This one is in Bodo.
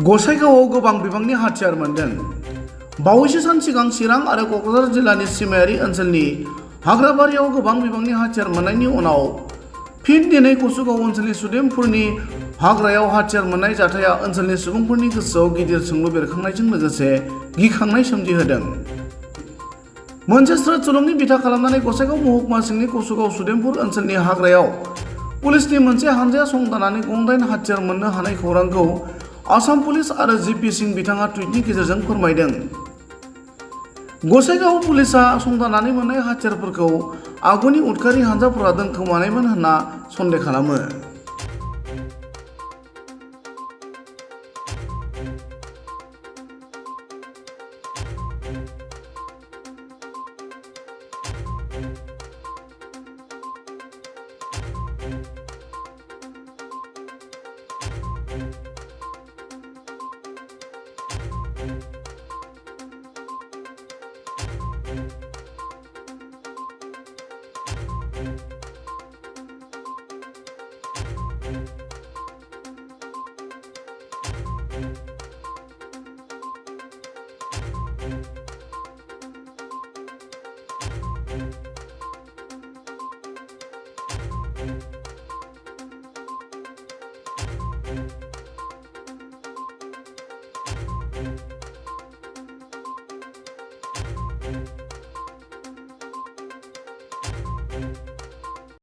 गसाइगावआव गोबां बिबांनि हाथियार मोनदों। बावैसो सान सिगां चिरां आरो क'क्राझार जिल्लानि सिमायारि ओनसोलनि हाग्राबारियाव गोबां बिबांनि हाथियार मोननायनि उनाव फिन दिनै कसुगाव ओनसोलनि सुदेमपुरनि हाग्रायाव हाथियार मोननाय जाथाया ओनसोलनि सुबुंफोरनि गोसोआव गिदिर सोंलु बेरखांनायजों लोगोसे गिखांनाय सोमजिहोदों। मोनसे स्रोत सुलुंनि बिथा खालामनानै गसाइगाव महकुमा सिंनि कसुगाव सुदेमपुर ओनसोलनि हाग्रायाव पुलिसनि मोनसे हानजाया संदाननानै गं 8 हाथियार मोननो हानाय खौरांखौ आसाम पुलिस आरो जिपि सिं बिथाङा टुइटनि गेजेरजों फोरमायदों। गसाइगाव पुलिसआ संदाननानै मोननाय हाथियारफोरखौ आगुनि उदखारि हानजाफोरा दोनखोमानायमोन होनना सन्देह खालामो।